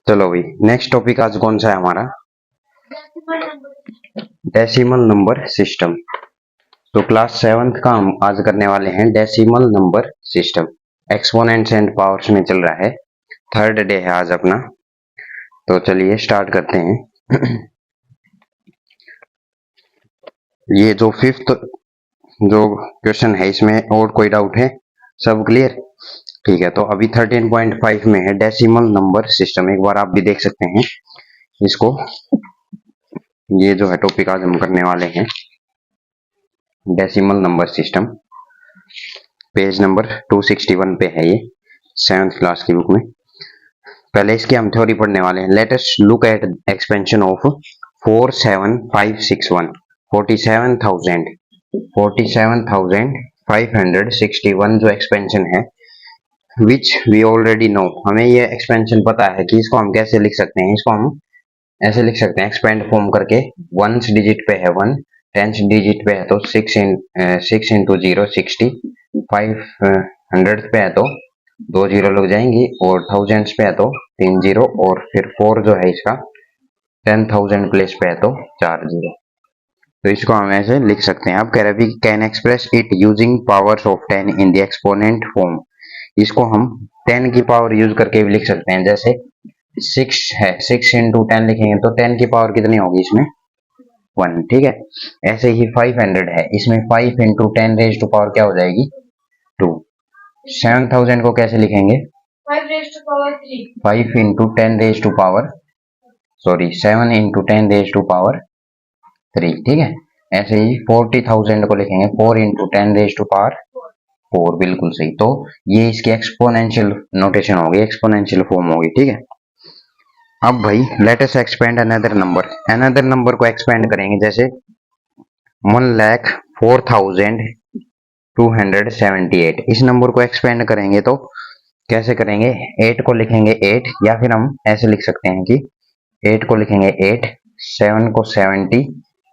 चलो भाई, next topic आज कौन सा है हमारा? Decimal number system. तो क्लास 7th का हम आज करने वाले हैं decimal number system. Exponents and powers में चल रहा है, थर्ड डे है आज अपना। तो चलिए स्टार्ट करते हैं। ये जो फिफ्थ जो क्वेश्चन है, इसमें और कोई डाउट है? सब क्लियर? ठीक है, तो अभी 13.5 में है डेसिमल नंबर सिस्टम। एक बार आप भी देख सकते हैं इसको। ये जो है टॉपिक आज हम करने वाले हैं decimal number system. Page number 261 पे है ये, 7th क्लास की बुक में। पहले इसकी हम थ्योरी पढ़ने वाले हैं। Let us look at expansion of 47561, 47,561 जो एक्सपेंशन है, विच वी ऑलरेडी नो। हमें ये एक्सपेंशन पता है कि इसको हम कैसे लिख सकते हैं। इसको हम ऐसे लिख सकते हैं एक्सपेंड फॉर्म करके। वंस डिजिट पे है 1, टेंथ डिजिट पे है तो 6 इंटू 0 60, 500 पे है तो 2 जीरो लग जाएंगी, और थाउजेंड्स पे है तो 3 जीरो, और फिर 4 जो है इसका 10,000 प्लेस पे है तो 4 जीरो। तो इसको हम ऐसे लिख सकते हैं। अब कह रहे हैं can express it using powers of 10 in the exponent form. इसको हम 10 की पावर यूज करके भी लिख सकते हैं। जैसे 6 है, 6 इंटू 10 लिखेंगे तो 10 की पावर कितनी होगी इसमें? 1। ठीक है, ऐसे ही 500 है, इसमें 5 इंटू 10 रेज टू पावर क्या हो जाएगी? 2। 7000 को कैसे लिखेंगे? 5 into 10 raise to power 7 into 10 raise to power 3। ठीक है, ऐसे ही 40,000 को लिखेंगे 4 इंटू 10 रेज टू पावर 4। बिल्कुल सही। तो ये इसकी एक्सपोनेंशियल नोटेशन होगी, एक्सपोनेंशियल फॉर्म होगी। ठीक है, अब भाई let us expand another number. Another number को एक्सपेंड करेंगे, जैसे 1,04,278। इस नंबर को एक्सपेंड करेंगे तो कैसे करेंगे? 8 को लिखेंगे 8, या फिर हम ऐसे लिख सकते हैं कि 8 को लिखेंगे 8, 7 को 70,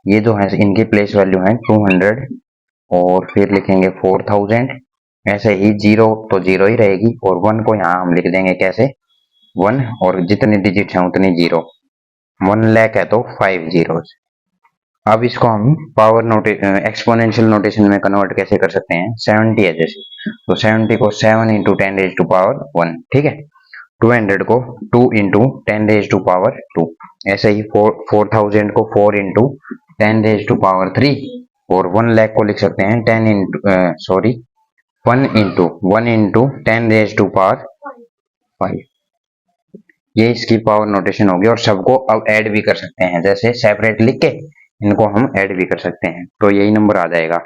ये जो है इनकी प्लेस वैल्यू है 200, और फिर लिखेंगे 4000। ऐसे ही 0 तो 0 ही रहेगी, और 1 को यहाँ हम लिख देंगे कैसे? 1, और जितने डिजिट हैं उतने 0। 1 लाख है तो 5 जीरो। अब इसको हम पावर एक्सपोनेंशियल नोटेशन में कन्वर्ट कैसे कर सकते हैं? 70 है जैसे, तो 70 को 7 इंटू 10 रेज टू पावर 1। ठीक है, 200 को 2 इंटू 10 रेज टू पावर 2। ऐसे ही 4000 को 4 इंटू 10 रेज टू पावर 3, और 1 लाख को लिख सकते हैं 10 into 1 into 10 raise to power 5। ये इसकी पावर नोटेशन होगी, और सबको अब ऐड भी कर सकते हैं, जैसे सेपरेट लिख के इनको हम ऐड भी कर सकते हैं, तो यही नंबर आ जाएगा।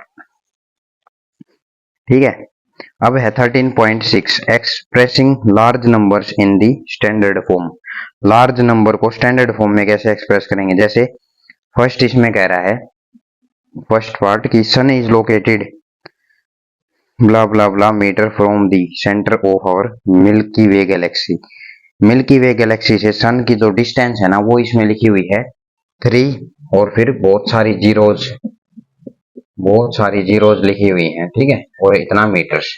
ठीक है, अब है 13.6 expressing large numbers in the standard form. Large number को स्टैंडर्ड फॉर्म में कैसे एक्सप्रेस करेंगे? जैसे फर्स्ट इसमें कह रहा है, फर्स्ट पार्ट की sun is located blah blah blah metre from the centre of our Milky Way galaxy. Milky Way galaxy से सन की जो डिस्टेंस है ना, वो इसमें लिखी हुई है 3, और फिर बहुत सारी जीरोज लिखी हुई हैं। ठीक है, और इतना मीटर्स।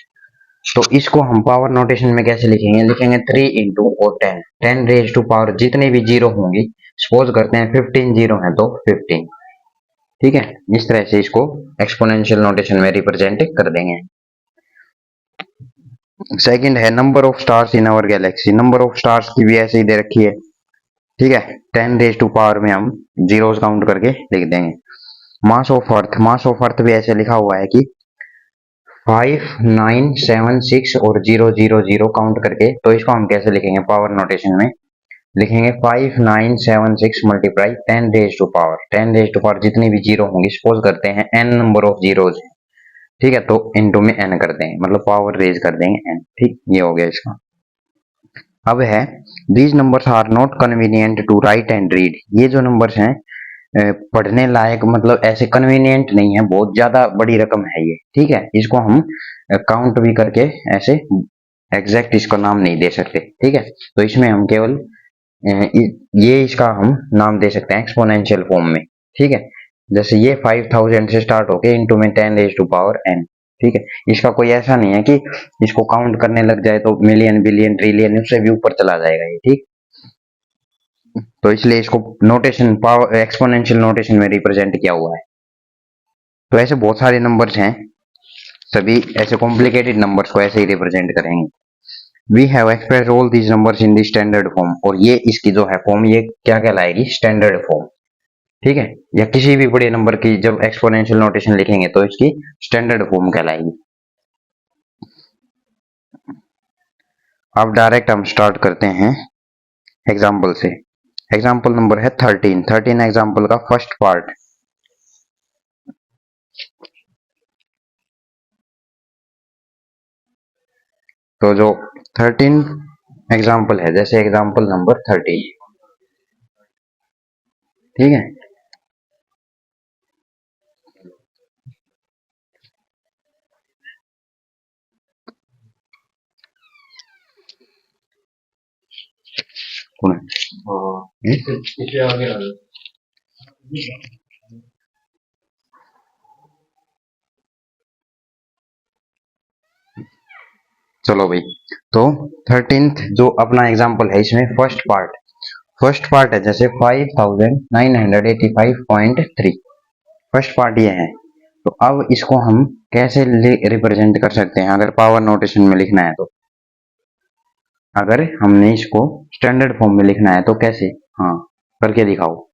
तो इसको हम पावर नोटेशन में कैसे लिखेंगे? लिखेंगे 3 इंटू और 10, 10 रेज टू पावर जितने भी जीरो होंगी, सपोज करते हैं 15 जीरो है तो 15। ठीक है, इस तरह से इसको एक्सपोनेंशियल नोटेशन में रिप्रेजेंट कर देंगे। सेकंड है number of stars in our galaxy. Number of stars की भी ऐसे ही दे रखी है। ठीक है, 10 रेज टू पावर में हम जीरोस काउंट करके लिख देंगे। Mass of earth, mass of earth भी ऐसे लिखा हुआ है कि 5976 और 000 काउंट करके। तो इसको हम कैसे लिखेंगे पावर नोटेशन में? लिखेंगे 5976 multiply 10 raise to power. 10 raise to power जितनी भी जीरो होंगी, सपोज करते हैं n नंबर ऑफ जीरोज। ठीक है, तो इनटू में n कर देंगे, मतलब पावर रेज कर देंगे n। ठीक, ये हो गया इसका। अब है these numbers are not convenient to write and read. ये जो नंबर्स हैं पढ़ने लायक, मतलब ऐसे कन्वीनियंट नहीं है, बहुत ज्यादा बड़ी रकम है ये। ठीक है, इसको हम काउंट भी करके ऐसे एग्जैक्ट इसका नाम नहीं दे सकते। ठीक है, तो इसमें हम केवल ये इसका हम नाम दे सकते हैं एक्सपोनेंशियल फॉर्म में। ठीक है, जैसे ये 5000 से स्टार्ट होके इंटू में 10 रेज टू पावर n। ठीक है, इसका कोई ऐसा नहीं है कि इसको काउंट करने लग जाए तो मिलियन बिलियन ट्रिलियन उससे भी ऊपर चला जाएगा ये। ठीक, तो इसलिए इसको नोटेशन पावर एक्सपोनेंशियल नोटेशन में रिप्रेजेंट किया हुआ है। तो ऐसे बहुत सारे नंबर्स हैं, सभी ऐसे कॉम्प्लिकेटेड नंबर्स को ऐसे ही रिप्रेजेंट करेंगे। We have express all these numbers in the standard form, और ये इसकी जो है फॉर्म ये क्या कहलाएगी, स्टैंडर्ड फॉर्म। ठीक है, या किसी भी बड़े नंबर की जब एक्सपोनेंशियल नोटेशन लिखेंगे तो इसकी स्टैंडर्ड फॉर्म कहलाएगी। अब डायरेक्ट हम स्टार्ट करते हैं एग्जाम्पल से। एग्जाम्पल नंबर है 13 एग्जाम्पल का फर्स्ट पार्ट। तो जो 13 एग्जाम्पल है, जैसे एग्जाम्पल नंबर 30, ठीक है, चलो भाई, तो 13th जो अपना एग्जाम्पल है इसमें फर्स्ट पार्ट है जैसे 5985.3, फर्स्ट पार्ट ये है। तो अब इसको हम कैसे रिप्रेजेंट कर सकते हैं अगर पावर नोटेशन में लिखना है तो, अगर हमने इसको स्टैंडर्ड फॉर्म में लिखना है तो कैसे, हाँ करके दिखाओ।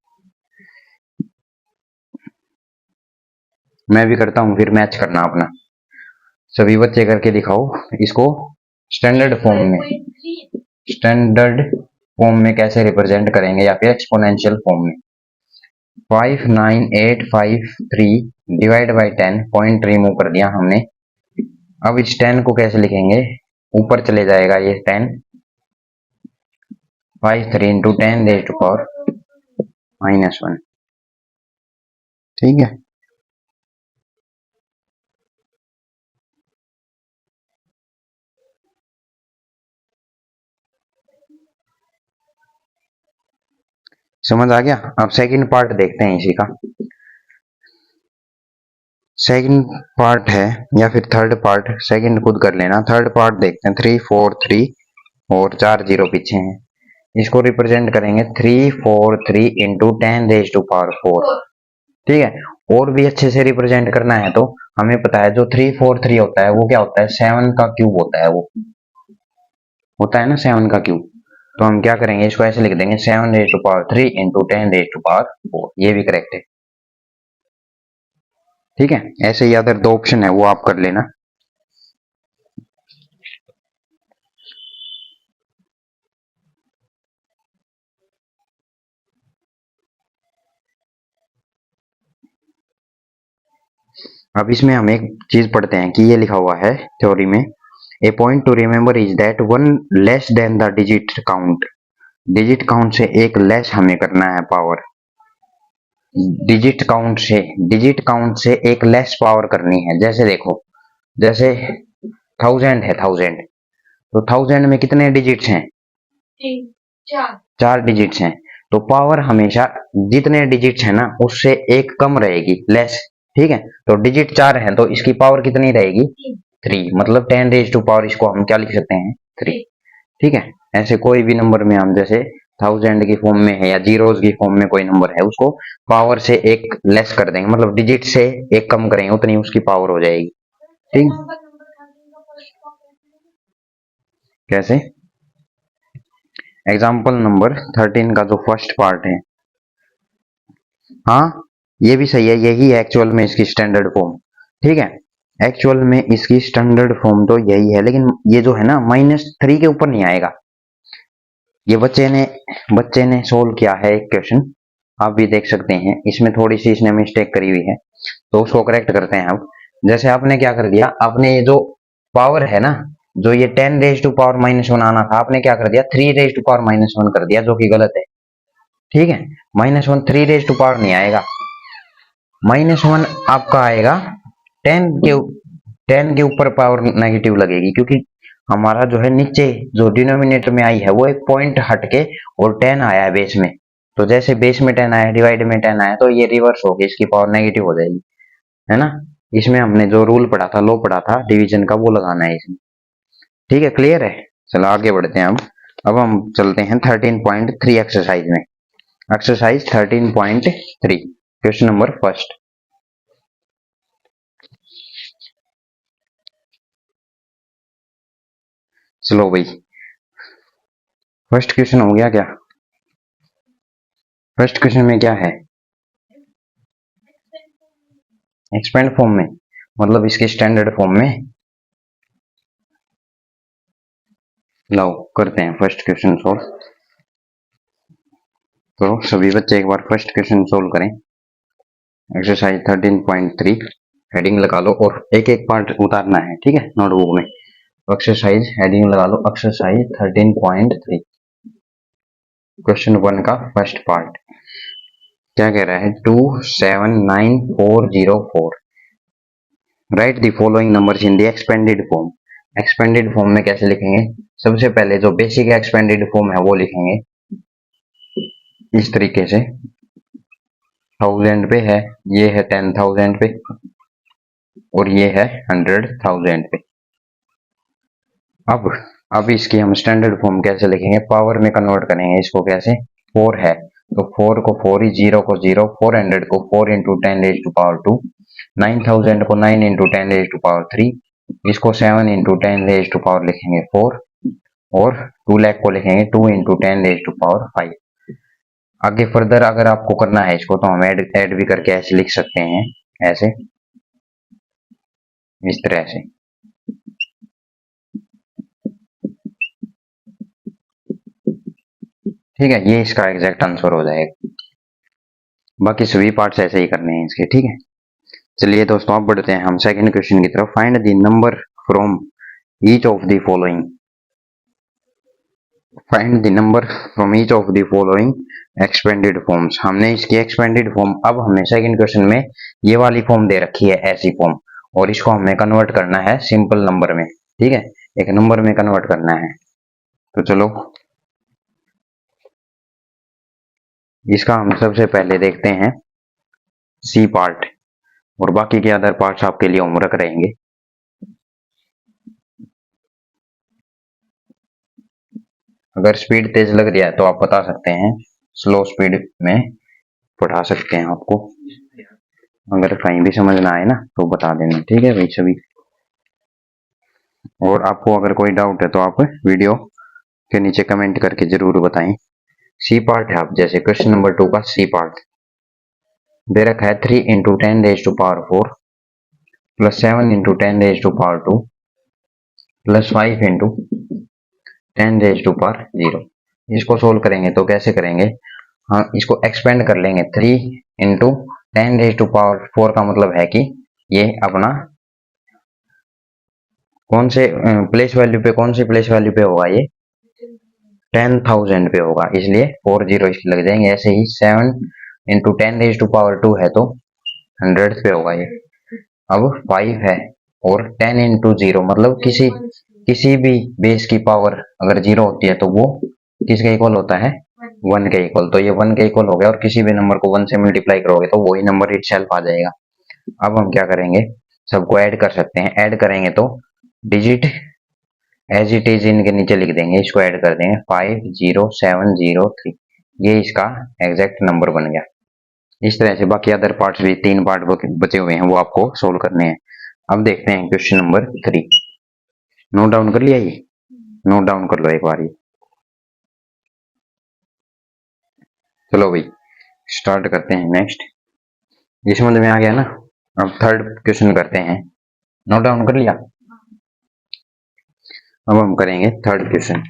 मैं भी करता हूं, फिर मैच करना अपना, सभी बच्चे करके दिखाओ इसको स्टैंडर्ड फॉर्म में कैसे रिप्रेजेंट करेंगे, या फिर एक्सपोनेंशियल फॉर्म में। 59853 डिवाइड बाई 10, पॉइंट रिमूव कर दिया हमने। अब इस 10 को कैसे लिखेंगे, ऊपर चले जाएगा ये 10, 53 इंटू 10 रेज़ टू पावर -1, ठीक है। समझ आ गया। अब सेकंड पार्ट देखते हैं इसी का। सेकंड पार्ट है या फिर थर्ड पार्ट, सेकंड खुद कर लेना। थर्ड पार्ट देखते हैं, 343 और 4 जीरो पीछे हैं, इसको रिप्रेजेंट करेंगे 343 इंटू 10 रेज़ टू पावर 4, ठीक है। और भी अच्छे से रिप्रेजेंट करना है तो हमें पता है जो 343 होता है वो क्या होता है, 7 का क्यूब होता है, वो होता है ना 7 का क्यूब। तो हम क्या करेंगे, इसको ऐसे लिख देंगे 7 raise to power 3 into 10 raise to power 4, ये भी करेक्ट है, ठीक है। ऐसे ही अदर 2 ऑप्शन है वो आप कर लेना। अब इसमें हम एक चीज पढ़ते हैं कि ये लिखा हुआ है थ्योरी में, a point to remember is that one less than the digit count, digit count से एक लेस हमें करना है पावर, डिजिट काउंट से एक लेस पावर करनी है। जैसे देखो, जैसे 1000 है, 1000, तो 1000 में कितने डिजिट्स हैं, 4 डिजिट्स हैं। तो पावर हमेशा जितने डिजिट्स है ना उससे एक कम रहेगी, लेस, ठीक है। तो डिजिट 4 है तो इसकी पावर कितनी रहेगी, 3, मतलब 10 रेज़ टू पावर इसको हम क्या लिख सकते हैं, 3, ठीक है। ऐसे कोई भी नंबर में हम जैसे 1000 की फॉर्म में है या जीरोस की फॉर्म में कोई नंबर है, उसको पावर से एक लेस कर देंगे, मतलब डिजिट से एक कम करेंगे, उतनी उसकी पावर हो जाएगी, ठीक। कैसे, एग्जाम्पल नंबर 13 का जो फर्स्ट पार्ट है, हाँ ये भी सही है, यही है एक्चुअल में इसकी स्टैंडर्ड फॉर्म, ठीक है। एक्चुअल में इसकी स्टैंडर्ड फॉर्म तो यही है, लेकिन ये जो है ना -3 के ऊपर नहीं आएगा। ये बच्चे ने सोल्व किया है एक क्वेश्चन, आप भी देख सकते हैं, इसमें थोड़ी सी इसने मिस्टेक करी हुई है, तो उसको करेक्ट करते हैं। अब जैसे आपने क्या कर दिया, आपने ये जो पावर है ना, जो ये 10 रेज़ टू पावर -1 आना था, आपने क्या कर दिया, 3 रेज़ टू पावर -1 कर दिया, जो कि गलत है, ठीक है। -1 3 रेज़ टू पावर नहीं आएगा, -1 आपका आएगा 10 के ऊपर पावर नेगेटिव लगेगी, क्योंकि हमारा जो है नीचे जो डिनोमिनेटर में आई है वो एक पॉइंट हटके और 10 आया है बेस में, तो जैसे बेस में 10 आया, डिवाइड में 10 आया, तो ये रिवर्स होगी, इसकी पावर नेगेटिव हो जाएगी, है ना। इसमें हमने जो रूल पढ़ा था, लॉ पढ़ा था डिवीजन का, वो लगाना है इसमें, ठीक है। क्लियर है, चलो आगे बढ़ते हैं। अब हम चलते हैं 13.3 एक्सरसाइज में। Exercise 13.3 question number first. चलो भाई, फर्स्ट क्वेश्चन हो गया क्या? फर्स्ट क्वेश्चन में क्या है? एक्सपेंड फॉर्म में, मतलब इसके स्टैंडर्ड फॉर्म में। लाओ करते हैं फर्स्ट क्वेश्चन सोल्व। तो सभी बच्चे एक बार फर्स्ट क्वेश्चन सोल्व करें। एक्सरसाइज 13.3 हेडिंग लगा लो और एक एक पार्ट उतारना है, ठीक है, नोटबुक में। एक्सरसाइज हेडिंग लगा लो, एक्सरसाइज 13.3 क्वेश्चन 1 का फर्स्ट पार्ट। क्या कह रहा है? 279404 right the following numbers in the expanded form. Expanded form में कैसे लिखेंगे? सबसे पहले जो बेसिक एक्सपेंडेड फॉर्म है वो लिखेंगे इस तरीके से। 1000 पे है, ये है 10,000 पे और ये है 100,000 पे। अब इसकी हम स्टैंडर्ड फॉर्म कैसे लिखेंगे? पावर में कन्वर्ट करेंगे इसको। कैसे? 4 है तो 4 को 4 ही, 0 को 0, 400 को 4 इंटू 10 रेज टू पावर 2, 9000 को 9 इंटू 10 रेज टू पावर 3, इसको 7 इंटू 10 रेज टू पावर लिखेंगे 4 और 2 लाख को लिखेंगे 2 इंटू 10 रेज टू पावर 5। आगे फर्दर अगर आपको करना है इसको तो हम ऐड भी करके ऐसे लिख सकते हैं, ऐसे, इस तरह से। ठीक है, ये इसका एग्जैक्ट आंसर हो जाएगा। बाकी सभी पार्ट्स ऐसे ही करने हैं इसके, ठीक है। चलिए दोस्तों, अब बढ़ते हैं हम सेकंड क्वेश्चन की तरफ। Find the number from each of the following. Find the number from each of the following expanded forms. हमने इसकी एक्सपेंडेड फॉर्म, अब हमें सेकंड क्वेश्चन में ये वाली फॉर्म दे रखी है, ऐसी फॉर्म, और इसको हमें कन्वर्ट करना है सिंपल नंबर में, ठीक है, एक नंबर में कन्वर्ट करना है। तो चलो इसका हम सबसे पहले देखते हैं सी पार्ट, और बाकी के अदर पार्ट्स आपके लिए होमवर्क रहेंगे। अगर स्पीड तेज लग रही है तो आप बता सकते हैं, स्लो स्पीड में पढ़ा सकते हैं आपको। अगर कहीं भी समझ ना आए ना तो बता देना, ठीक है भाई सभी। और आपको अगर कोई डाउट है तो आप वीडियो के नीचे कमेंट करके जरूर बताएं। सी पार्ट है, आप जैसे क्वेश्चन नंबर 2 का सी पार्ट दे रखा है 3 into 10 raise to power 4 plus 7 into 10 raise to power 2 plus 5 into 10 raise to power 0। इसको सोल्व करेंगे तो कैसे करेंगे? हाँ, इसको एक्सपेंड कर लेंगे। 3 इंटू 10 रेज टू पावर 4 का मतलब है कि ये अपना कौन से प्लेस वैल्यू पे, कौन सी प्लेस वैल्यू पे होगा? ये 10,000 पे होगा, इसलिए 4 जीरो इसके लग जाएंगे। ऐसे ही 7 इंटू 10 रेज टू पावर 2 है तो 100 पे होगा ये। अब 5 है और 10 इंटू 0 मतलब किसी भी बेस की पावर अगर 0 होती है तो वो किसके इक्वल होता है? 1 के इक्वल। तो ये 1 के इक्वल हो गया, और किसी भी नंबर को 1 से मल्टीप्लाई करोगे तो वही नंबर इटसेल्फ आ जाएगा। अब हम क्या करेंगे? सबको ऐड कर सकते हैं। ऐड करेंगे तो डिजिट एज इट इज इनके नीचे लिख देंगे, इसको ऐड कर देंगे 50703। ये इसका एग्जैक्ट नंबर बन गया। इस तरह से बाकी अदर पार्ट्स भी 3 पार्ट बचे हुए हैं, वो आपको सोल्व करने हैं। अब देखते हैं क्वेश्चन नंबर 3। नोट डाउन कर लिया? ये नोट डाउन कर लो एक बार। चलो भाई स्टार्ट करते हैं नेक्स्ट। ये समझ में आ गया ना? अब थर्ड क्वेश्चन करते हैं। नोट डाउन कर लिया? अब हम करेंगे थर्ड क्वेश्चन।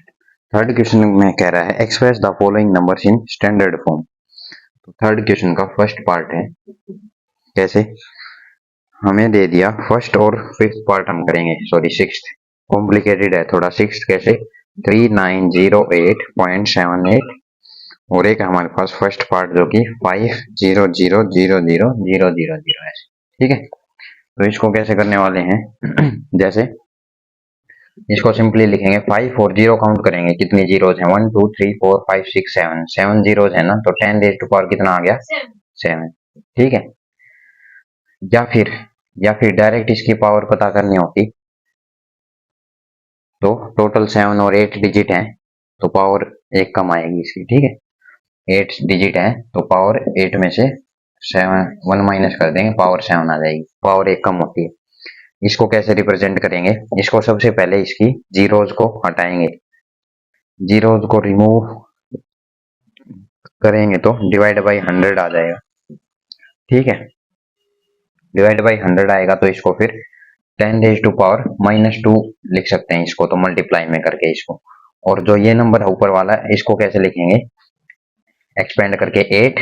थर्ड क्वेश्चन में कह रहा है express the following numbers in standard form. तो थर्ड क्वेश्चन का फर्स्ट पार्ट है। कैसे? हमें दे दिया फर्स्ट और फिफ्थ पार्ट हम करेंगे, सॉरी सिक्स्थ, कॉम्प्लिकेटेड है थोड़ा सिक्स्थ। कैसे? 3908.78 और एक हमारे पास फर्स्ट पार्ट जो कि 50000000 है, ठीक है। तो इसको कैसे करने वाले हैं? जैसे इसको सिंपली लिखेंगे 5 और 0 काउंट करेंगे, कितनी जीरोज हैं? 1 2 3 4 5 6 7, 7 जीरोज है ना, तो 10 रेज टू पावर कितना आ गया? 7, ठीक है। या फिर डायरेक्ट इसकी पावर पता करनी होती तो टोटल 7 और 8 डिजिट हैं तो पावर एक कम आएगी इसकी, ठीक है। 8 डिजिट है तो पावर 8 में से 1 माइनस कर देंगे, पावर 7 आ जाएगी, पावर 1 कम होती है। इसको कैसे रिप्रेजेंट करेंगे, इसको सबसे पहले इसकी जीरोज को हटाएंगे, जीरोज को रिमूव करेंगे तो डिवाइड बाई 100 आ जाएगा। ठीक है, डिवाइड बाई 100 आएगा तो इसको फिर 10 रेज टू पावर -2 लिख सकते हैं इसको, तो मल्टीप्लाई में करके इसको। और जो ये नंबर है ऊपर वाला, इसको कैसे लिखेंगे, एक्सपेंड करके 8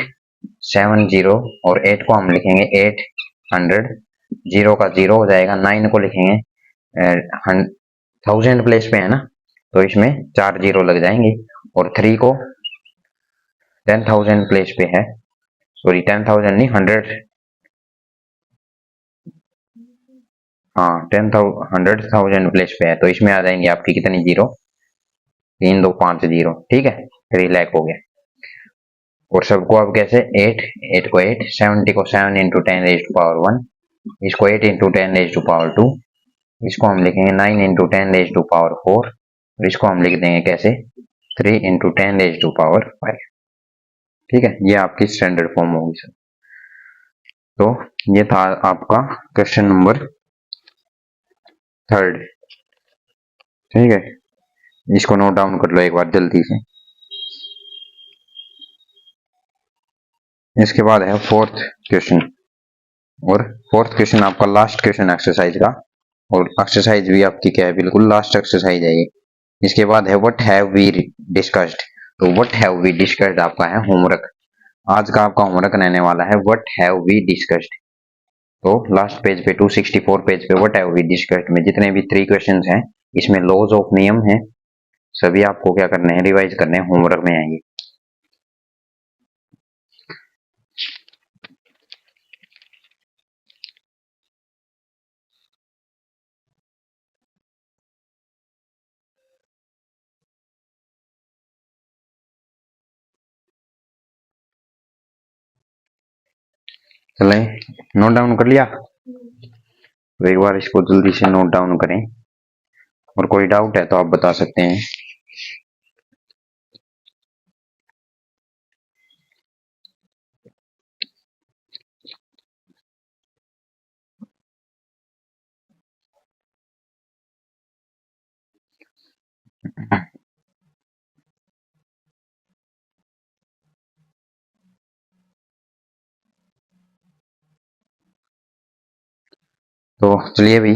7 0, और 8 को हम लिखेंगे 800, 0 का 0 हो जाएगा, 9 को लिखेंगे 1000 प्लेस पे है ना, तो इसमें 4 0 लग जाएंगे, और 3 को 10,000 प्लेस पे है, सॉरी 10,000 नहीं 100, हाँ 100,000 प्लेस पे है, तो इसमें आ जाएंगे आपकी कितनी जीरो, 3 2 5 0। ठीक है, 3 लाख हो गया। और सबको अब कैसे, 8 को 8, 70 को 7 इंटू 10 रेज टू पावर 1, इसको 8 इंटू 10 रेज टू पावर 2, इसको हम लिखेंगे 9 इंटू 10 रेज टू पावर 4, और इसको हम लिख देंगे कैसे, 3 इंटू 10 रेज टू पावर 5। ठीक है, ये आपकी स्टैंडर्ड फॉर्म होगी सर। तो ये था आपका क्वेश्चन नंबर 3। ठीक है, इसको नोट डाउन कर लो एक बार जल्दी से। इसके बाद है 4th क्वेश्चन, और 4th क्वेश्चन आपका लास्ट क्वेश्चन एक्सरसाइज का, और एक्सरसाइज भी आपकी क्या है, बिल्कुल लास्ट एक्सरसाइज है ये। इसके बाद है व्हाट हैव वी डिस्कस्ड, तो व्हाट हैव वी डिस्कस्ड आपका है होमवर्क, आज का आपका होमवर्क रहने वाला है व्हाट हैव वी डिस्कस्ड। तो लास्ट पेज पे 264 पेज पे व्हाट हैव वी डिस्कस्ड में जितने भी 3 क्वेश्चंस हैं, इसमें लॉज ऑफ नियम है, सभी आपको क्या करने हैं, रिवाइज करने हैं, होमवर्क में आएंगे। चले, नोट डाउन कर लिया, तो एक बार इसको जल्दी से नोट डाउन करें, और कोई डाउट है तो आप बता सकते हैं। तो चलिए भी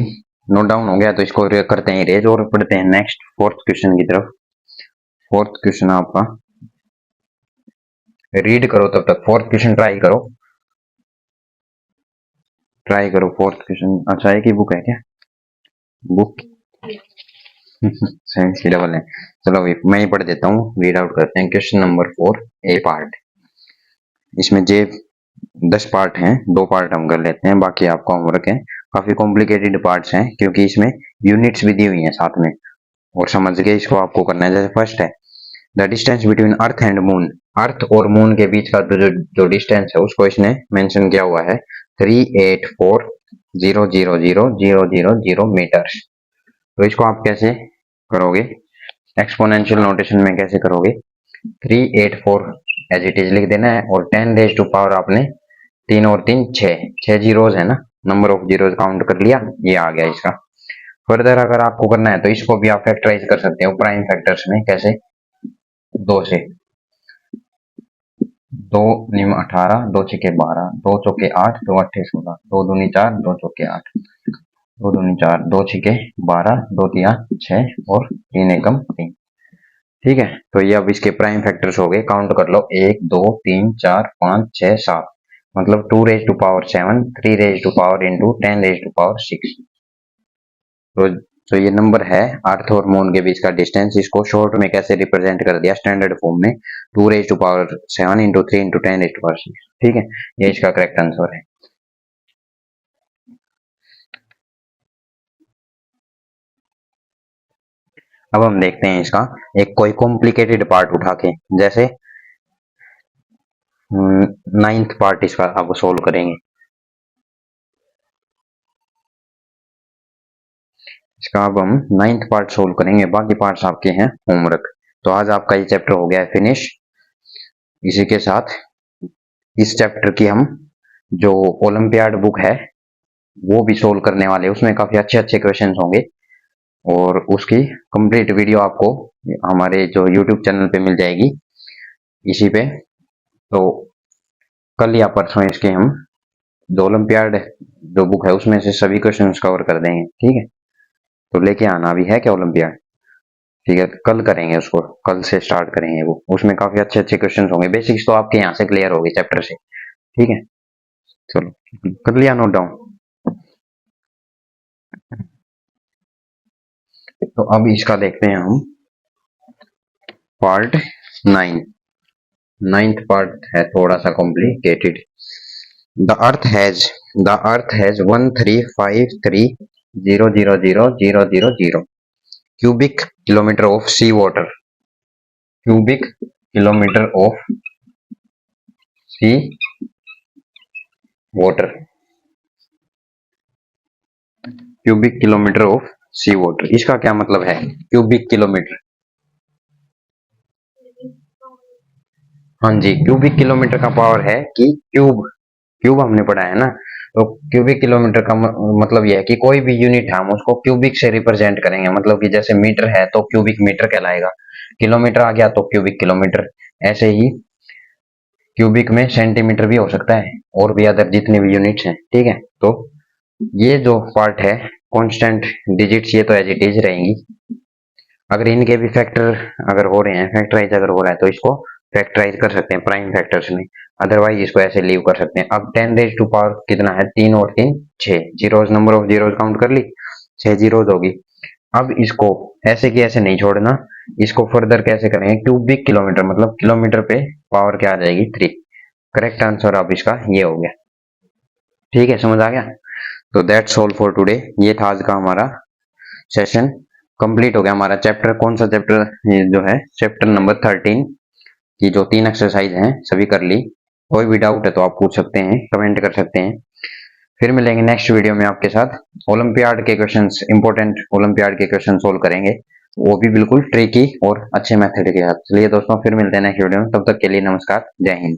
नोट डाउन हो गया, तो इसको करते हैं इरेज और पढ़ते हैं नेक्स्ट 4th क्वेश्चन की तरफ। 4th क्वेश्चन आपका रीड करो तब तक, 4th क्वेश्चन ट्राई करो, ट्राई करो 4th क्वेश्चन। अच्छा, एक ही बुक है क्या, बुक साइंस की डबल है। चलो अभी मैं ही पढ़ देता हूँ, रीड आउट करते हैं। क्वेश्चन नंबर 4 ए पार्ट, इसमें जे 10 पार्ट हैं, 2 पार्ट हम कर लेते हैं, बाकी आपका होमवर्क है। काफी कॉम्प्लिकेटेड पार्ट्स हैं क्योंकि इसमें यूनिट्स भी दी हुई हैं साथ में, और समझ के इसको आपको करना है। जैसे फर्स्ट है the distance between earth and moon, earth और मून के बीच का जो डिस्टेंस है उसको इसने मेंशन किया हुआ है 384,000,000 मीटर्स। तो इसको आप कैसे करोगे, एक्सपोनेंशियल नोटेशन में कैसे करोगे, 384 एज इट इज लिख देना है, और 10 रेज टू पावर आपने 3 और 3 6 जीरोज है ना, नंबर ऑफ जीरोज काउंट कर लिया, ये आ गया इसका। फर्दर अगर आपको करना है तो इसको भी आप फैक्टराइज कर सकते हो प्राइम फैक्टर्स में, कैसे, 2 से, 2 निम 18, 2 छिके 12, 2 चौके 8, 2 अट्ठे 16, 2 दूनी 4, 2 चौके 8, 2 दूनी 4, 2 छिके 12, 2 तिया 6, और 3 एकम 3। ठीक है, तो ये अब इसके प्राइम फैक्टर्स हो गए, काउंट कर लो, 1 2 3 4 5 6 7, मतलब 2 raise to power 7, 3 raise to power into 10 raise to power 6। तो ये नंबर है अर्थ और मून के बीच का डिस्टेंस, इसको शॉर्ट में कैसे रिप्रेजेंट कर दिया स्टैंडर्ड फॉर्म में, 2 raise to power 7 into 3 into 10 raise to power 6। ठीक है, ये इसका करेक्ट आंसर है। अब हम देखते हैं इसका एक कोई कॉम्प्लिकेटेड पार्ट उठा के, जैसे 9th पार्ट इसका अब सोल्व करेंगे। इसका अब हम 9th पार्ट सोल्व करेंगे, बाकी पार्ट्स आपके हैं होमवर्क। तो आज आपका ये चैप्टर हो गया है फिनिश। इसी के साथ इस चैप्टर की हम जो ओलंपियाड बुक है वो भी सोल्व करने वाले हैं। उसमें काफी अच्छे अच्छे क्वेश्चंस होंगे और उसकी कंप्लीट वीडियो आपको हमारे जो यूट्यूब चैनल पे मिल जाएगी इसी पे। तो कल या परसों इसके हम जो ओलंपियाड जो बुक है उसमें से सभी क्वेश्चंस कवर कर देंगे, ठीक है। तो लेके आना अभी है क्या ओलंपियाड, ठीक है, कल करेंगे उसको, कल से स्टार्ट करेंगे वो। उसमें काफी अच्छे अच्छे क्वेश्चंस होंगे, बेसिक्स तो आपके यहाँ से क्लियर होगी चैप्टर से, ठीक है। चलो कर लिया नोट डाउन। तो अब इसका देखते हैं हम पार्ट 9। नाइन्थ पार्ट है थोड़ा सा complicated. The earth has 1353000000 cubic kilometer of sea water, cubic kilometer of sea water, cubic kilometer of sea water। इसका क्या मतलब है क्यूबिक किलोमीटर? हाँ जी, क्यूबिक किलोमीटर का पावर है कि क्यूब हमने पढ़ा है ना। तो क्यूबिक किलोमीटर का मतलब यह है कि कोई भी यूनिट है हम उसको क्यूबिक से रिप्रेजेंट करेंगे। मतलब कि जैसे मीटर है तो क्यूबिक मीटर कहलाएगा, किलोमीटर आ गया तो क्यूबिक किलोमीटर। ऐसे ही क्यूबिक में सेंटीमीटर भी हो सकता है और भी अदर जितने भी यूनिट्स हैं, ठीक है। तो ये जो पार्ट है कांस्टेंट डिजिट्स ये तो एज इट इज रहेंगी। अगर इनके भी फैक्टर अगर हो रहे हैं, फैक्टराइज अगर हो रहा है तो इसको फैक्टराइज कर सकते हैं प्राइम फैक्टर्स में, अदरवाइज इसको ऐसे लीव कर सकते हैं। अब 10 रेज टू पावर कितना है, 3 और 3 6 zeros, number of zeros count कर ली, 6 जीरोज होगी। अब इसको ऐसे की ऐसे नहीं छोड़ना, इसको फर्दर कैसे करेंगे, क्यूबिक किलोमीटर मतलब किलोमीटर पे पावर क्या आ जाएगी 3। करेक्ट आंसर अब इसका ये हो गया, ठीक है, समझ आ गया। तो दैट्स ऑल फॉर टुडे। ये था आज का हमारा सेशन, कंप्लीट हो गया हमारा चैप्टर। कौन सा चैप्टर जो है, चैप्टर नंबर 13 की जो 3 एक्सरसाइज हैं सभी कर ली। कोई भी डाउट है तो आप पूछ सकते हैं, कमेंट कर सकते हैं। फिर मिलेंगे नेक्स्ट वीडियो में आपके साथ। ओलंपियाड के क्वेश्चंस, इंपॉर्टेंट ओलंपियाड के क्वेश्चन सोल्व करेंगे, वो भी बिल्कुल ट्रिकी और अच्छे मेथड के साथ। चलिए दोस्तों, फिर मिलते हैं नेक्स्ट वीडियो में, तब तक के लिए नमस्कार, जय हिंद।